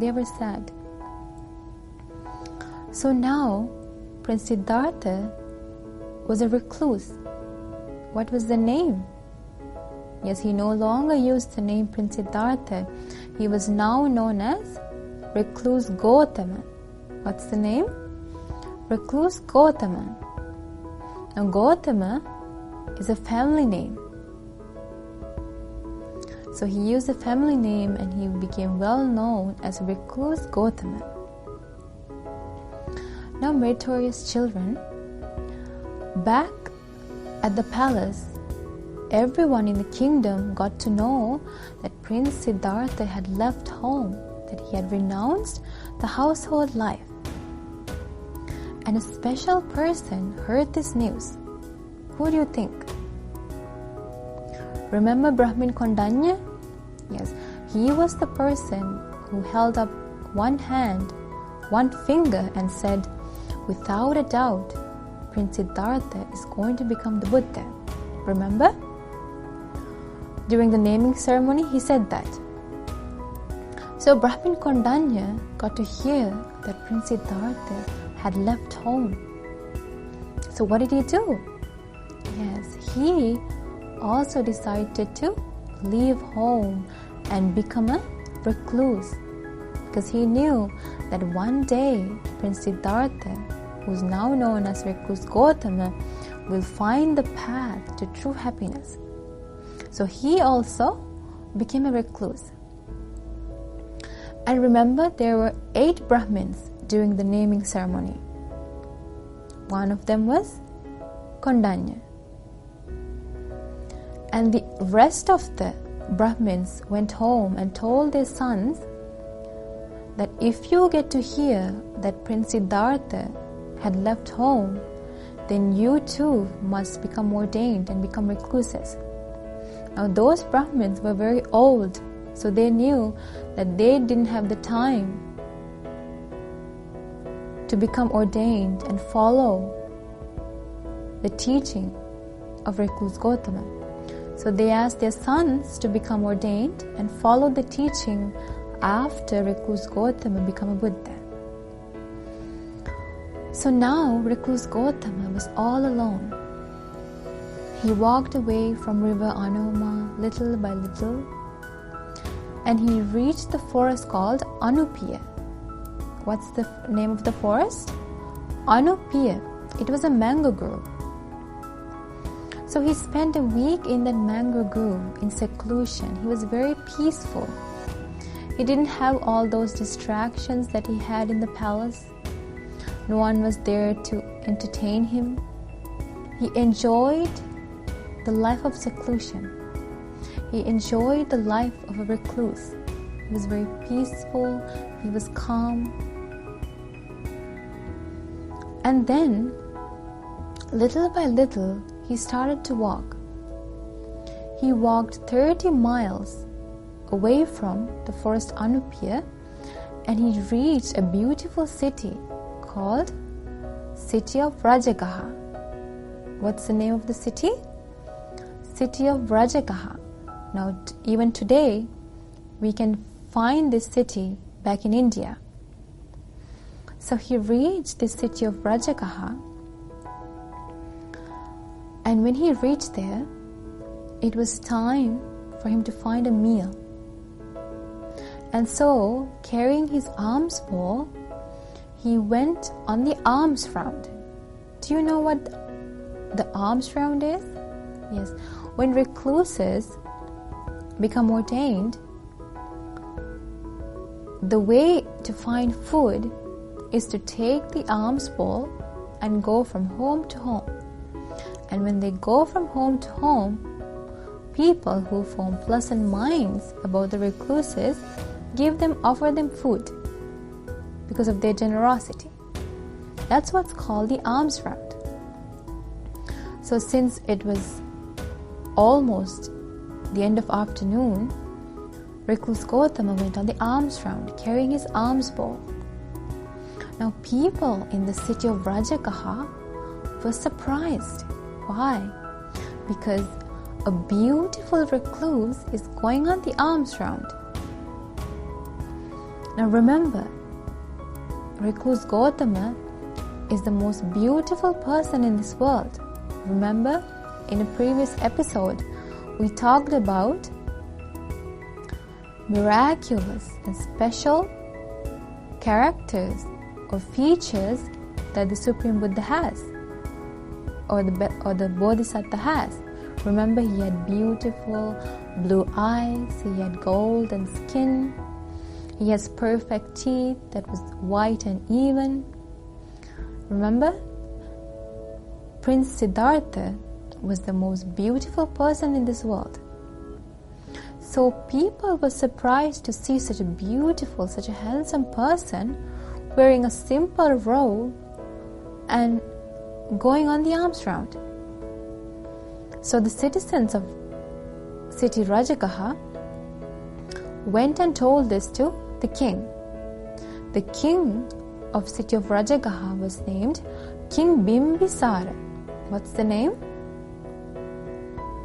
they were sad. So now Prince Siddhartha was a recluse. What was the name? Yes, he no longer used the name Prince Siddhartha. He was now known as Recluse Gautama. What's the name? Recluse Gautama. Now Gautama is a family name. So he used a family name and he became well known as Recluse Gautama. Now, meritorious children, back at the palace, everyone in the kingdom got to know that Prince Siddhartha had left home, that he had renounced the household life. And a special person heard this news. Who do you think? Remember Brahmin Kondanya? Yes, he was the person who held up one hand, one finger and said, without a doubt, Prince Siddhartha is going to become the Buddha. Remember? During the naming ceremony, he said that. So Brahmin Kondanya got to hear that Prince Siddhartha had left home. So what did he do? Yes, he also decided to leave home and become a recluse, because he knew that one day Prince Siddhartha, who is now known as Recluse Gautama, will find the path to true happiness. So he also became a recluse. And remember, there were 8 Brahmins during the naming ceremony. One of them was Kondanya. And the rest of the Brahmins went home and told their sons that if you get to hear that Prince Siddhartha had left home, then you too must become ordained and become recluses. Now those Brahmins were very old, so they knew that they didn't have the time to become ordained and follow the teaching of Recluse Gautama. So they asked their sons to become ordained and follow the teaching after Recluse Gautama became a Buddha. So now Recluse Gautama was all alone. He walked away from river Anoma little by little, and he reached the forest called Anupiya. What's the name of the forest? Anupiya. It was a mango grove. So he spent a week in that mango grove in seclusion. He was very peaceful. He didn't have all those distractions that he had in the palace. No one was there to entertain him. He enjoyed the life of seclusion. He enjoyed the life of a recluse. He was very peaceful. He was calm. And then, little by little, he started to walk. He walked 30 miles away from the forest Anupiya, and he reached a beautiful city called City of Rajagaha. What's the name of the city? City of Rajagaha. Now, even today, we can find this city back in India. So he reached the city of Rajagaha, and when he reached there, it was time for him to find a meal. And so, carrying his alms bowl, he went on the alms round. Do you know what the alms round is? Yes. When recluses become ordained, the way to find food is to take the alms bowl and go from home to home. And when they go from home to home, people who form pleasant minds about the recluses offer them food because of their generosity. That's what's called the alms round. So since it was almost the end of afternoon, Recluse Gautama went on the alms round carrying his alms bowl. Now people in the city of Rajagaha were surprised. Why? Because a beautiful recluse is going on the alms round. Now remember, Recluse Gautama is the most beautiful person in this world. Remember, in a previous episode, we talked about miraculous and special characters or features that the Supreme Buddha has, or the Bodhisattva has. Remember, he had beautiful blue eyes, he had golden skin, he has perfect teeth that was white and even. Remember, Prince Siddhartha was the most beautiful person in this world. So people were surprised to see such a beautiful, such a handsome person wearing a simple robe and going on the alms round. So the citizens of city Rajagaha went and told this to the king. The king of city of Rajagaha was named King Bimbisara. What's the name?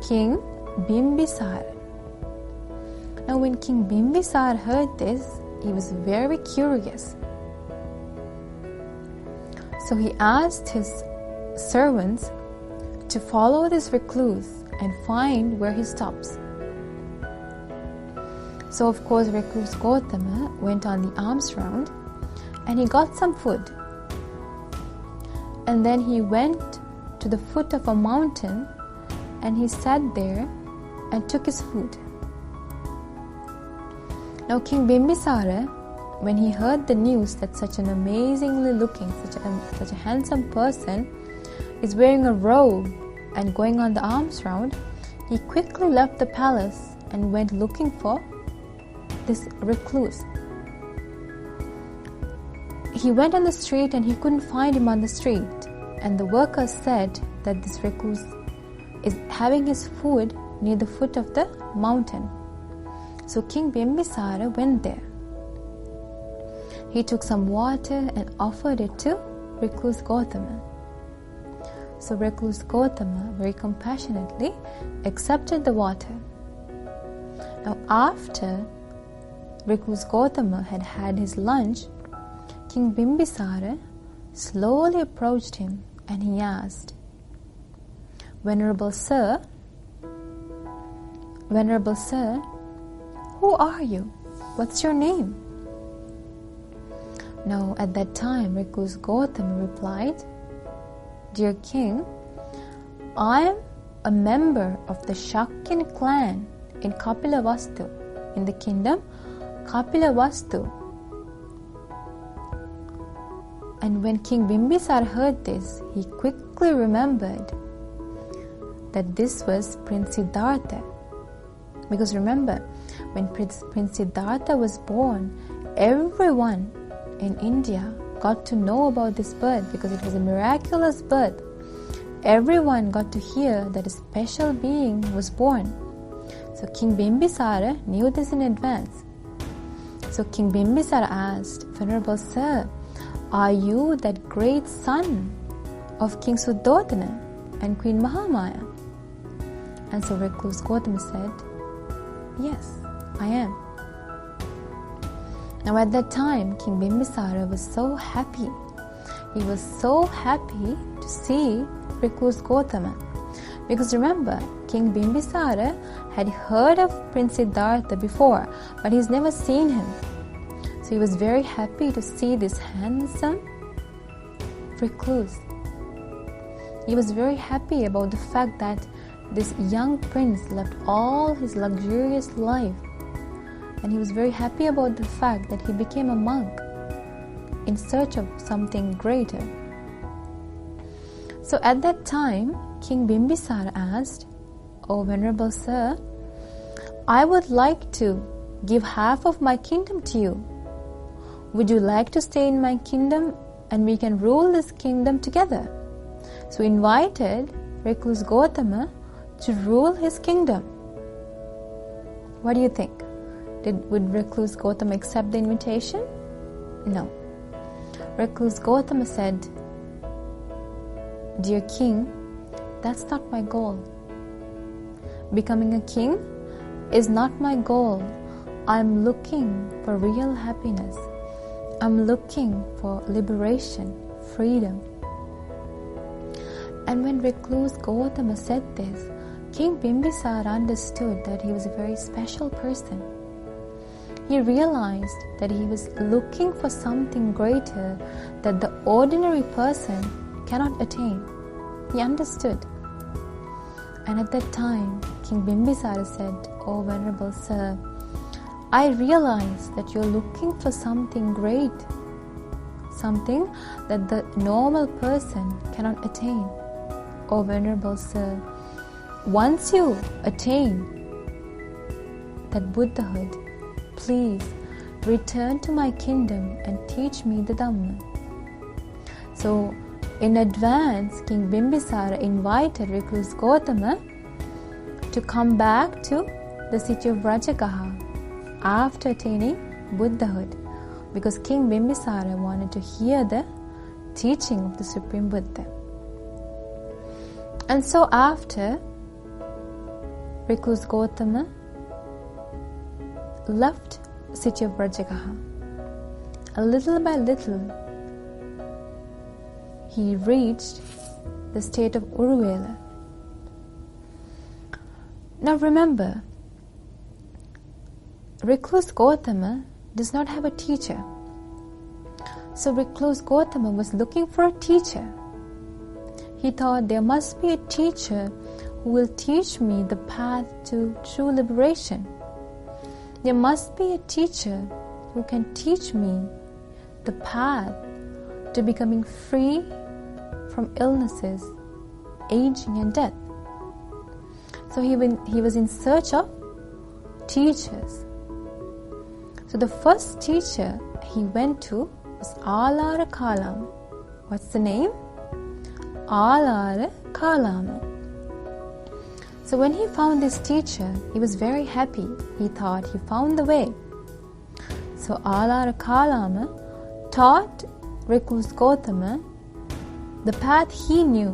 King Bimbisara. Now when King Bimbisara heard this, he was very curious. So he asked his servants to follow this recluse and find where he stops. So of course Recluse Gautama went on the alms round and he got some food. And then he went to the foot of a mountain and he sat there and took his food. Now King Bimbisara, when he heard the news that such an amazingly looking, such a handsome person is wearing a robe and going on the alms round, he quickly left the palace and went looking for this recluse. He went on the street and he couldn't find him on the street, and the workers said that this recluse is having his food near the foot of the mountain. So King Bimbisara went there. He took some water and offered it to Recluse Gautama. So Recluse Gautama very compassionately accepted the water. Now after Recluse Gautama had had his lunch, King Bimbisara slowly approached him and he asked, Venerable sir, who are you? What's your name? Now at that time Recluse Gautama replied, Dear king, I am a member of the Shakyan clan in Kapilavastu, in the kingdom Kapilavastu. And when King Bimbisara heard this, he quickly remembered that this was Prince Siddhartha. Because remember, when Prince Siddhartha was born, everyone in India got to know about this birth because it was a miraculous birth. Everyone got to hear that a special being was born. So King Bimbisara knew this in advance. So King Bimbisara asked, Venerable sir, are you that great son of King Suddhodana and Queen Mahamaya? And so Recluse Gautama said, Yes, I am. Now at that time, King Bimbisara was so happy. He was so happy to see Recluse Gautama. Because remember, King Bimbisara had heard of Prince Siddhartha before, but he's never seen him. So he was very happy to see this handsome recluse. He was very happy about the fact that this young prince left all his luxurious life, and he was very happy about the fact that he became a monk in search of something greater. So at that time, King Bimbisara asked, Oh Venerable Sir, I would like to give half of my kingdom to you. Would you like to stay in my kingdom and we can rule this kingdom together? So he invited Recluse Gautama to rule his kingdom. What do you think? Would Recluse Gautama accept the invitation? No. Recluse Gautama said, Dear king, that's not my goal. Becoming a king is not my goal. I'm looking for real happiness. I'm looking for liberation, freedom. And when recluse Gautama said this, King Bimbisara understood that he was a very special person. He realized that he was looking for something greater that the ordinary person cannot attain. He understood. And at that time, King Bimbisara said, "Oh Venerable Sir, I realize that you're looking for something great, something that the normal person cannot attain. Oh Venerable Sir, once you attain that Buddhahood, please return to my kingdom and teach me the Dhamma." So, in advance, King Bimbisara invited recluse Gautama to come back to the city of Rajagaha after attaining Buddhahood, because King Bimbisara wanted to hear the teaching of the Supreme Buddha. And so after recluse Gautama left the city of Rajagaha, little by little he reached the state of Uruvela. Now remember, recluse Gautama does not have a teacher. So recluse Gautama was looking for a teacher. He thought there must be a teacher who will teach me the path to true liberation. There must be a teacher who can teach me the path to becoming free from illnesses, aging and death. So he was in search of teachers. So the first teacher he went to was Alara Kalama. What's the name? Alara Kalama. So when he found this teacher, he was very happy. He thought he found the way. So Alara Kalama taught recluse Gautama the path he knew.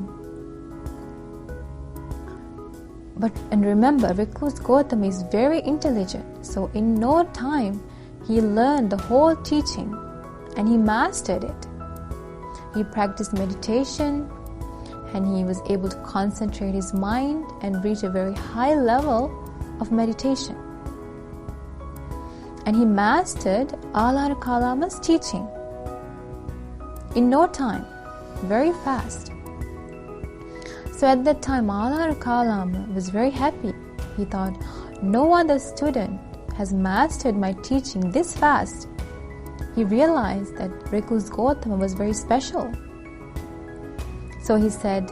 And remember, recluse Gautama is very intelligent. So in no time, he learned the whole teaching and he mastered it. He practiced meditation and he was able to concentrate his mind and reach a very high level of meditation. And he mastered Alara Kalama's teaching in no time, very fast. So at that time, Alara Kalama was very happy. He thought, no other student has mastered my teaching this fast. He realized that recluse Gautama was very special. So he said,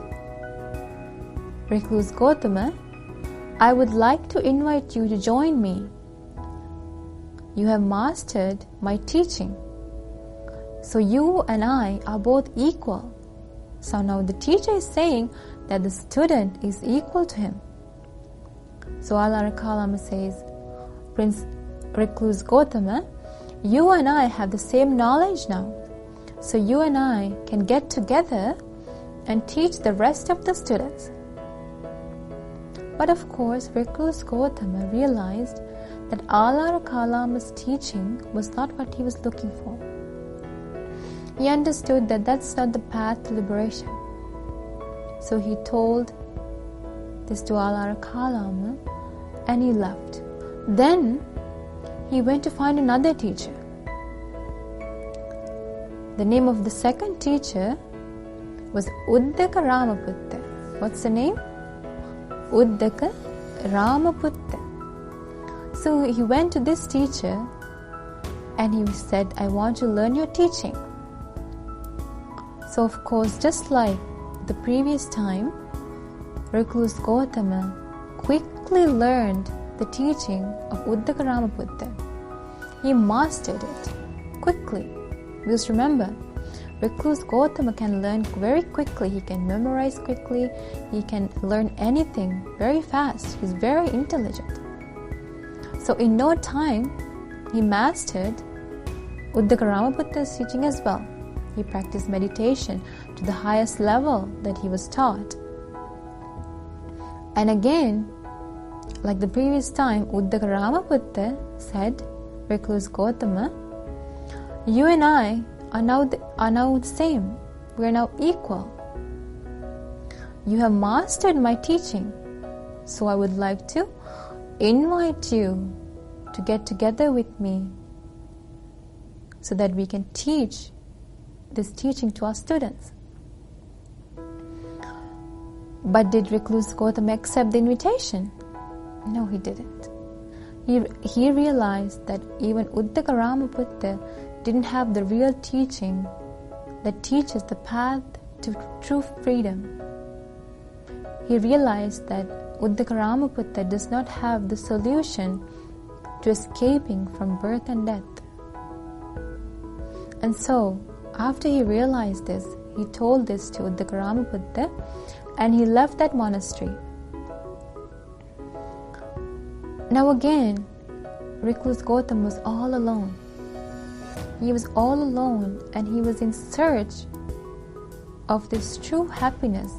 "Recluse Gautama, I would like to invite you to join me. You have mastered my teaching. So you and I are both equal." So now the teacher is saying that the student is equal to him. So Alara Kalama says, "Prince recluse Gautama, you and I have the same knowledge now. So you and I can get together and teach the rest of the students." But of course, recluse Gautama realized that Alara Kalama's teaching was not what he was looking for. He understood that that's not the path to liberation. So he told this to Alara Kalama and he left. Then he went to find another teacher. The name of the second teacher was Uddaka Ramaputta. What's the name? Uddaka Ramaputta. So he went to this teacher and he said, "I want to learn your teaching." So of course, just like the previous time, recluse Gautama quickly learned the teaching of Uddaka Ramaputta. He mastered it quickly. Because remember, recluse Gautama can learn very quickly. He can memorize quickly. He can learn anything very fast. He's very intelligent. So in no time, he mastered Uddaka Ramaputta's teaching as well. He practiced meditation to the highest level that he was taught. And again, like the previous time, Uddaka Ramaputta said, "Recluse Gautama, You and I are now the same. We are now equal. You have mastered my teaching, so I would like to invite you to get together with me so that we can teach this teaching to our students. But did recluse Gautama accept the invitation? No, he didn't. He realized that even Uddaka Buddha didn't have the real teaching that teaches the path to true freedom. He realized that Uddaka Buddha does not have the solution to escaping from birth and death. And so, after he realized this, he told this to Uddaka Buddha and he left that monastery. Now again, recluse Gautham was all alone. He was all alone and he was in search of this true happiness.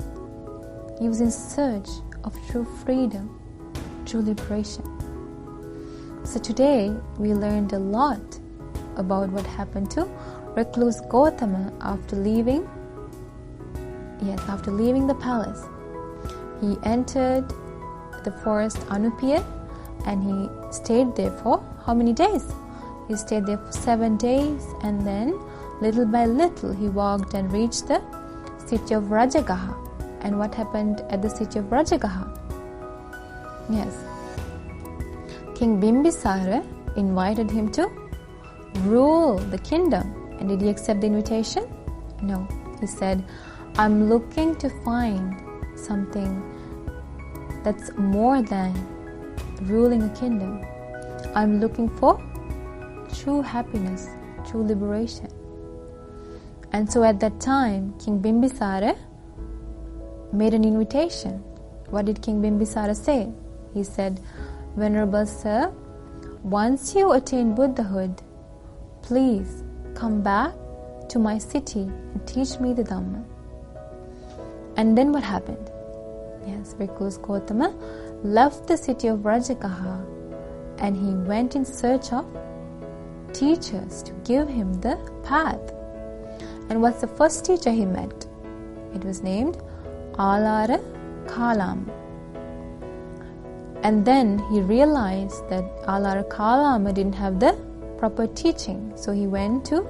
He was in search of true freedom, true liberation. So today we learned a lot about what happened to recluse Gautama after leaving the palace. He entered the forest Anupiya and he stayed there for how many days? He stayed there for 7 days, and then little by little he walked and reached the city of Rajagaha. And what happened at the city of Rajagaha? Yes, King Bimbisara invited him to rule the kingdom. And did he accept the invitation? No. He said, I'm looking to find something that's more than ruling a kingdom. I'm looking for true happiness, true liberation. And so at that time, King Bimbisara made an invitation. What did King Bimbisara say? He said, Venerable Sir, once you attain Buddhahood, please come back to my city and teach me the Dhamma. And then what happened? Yes, recluse Gautama left the city of Rajagaha and he went in search of teachers to give him the path. And what's the first teacher he met? It was named Alara Kalama. And then he realized that Alara Kalama didn't have the proper teaching. So he went to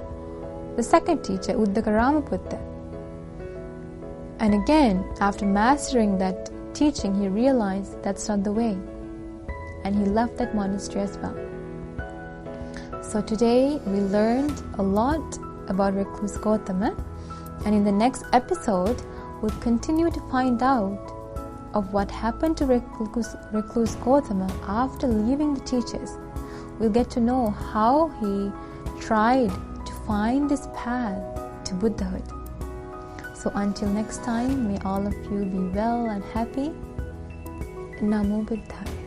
the second teacher, Uddaka Buddha. And again, after mastering that teaching, he realized that's not the way. And he left that monastery as well. So today we learned a lot about recluse Gautama, and in the next episode we'll continue to find out of what happened to recluse Gautama after leaving the teachers. We'll get to know how he tried to find this path to Buddhahood. So until next time, may all of you be well and happy. Namo Buddhaya.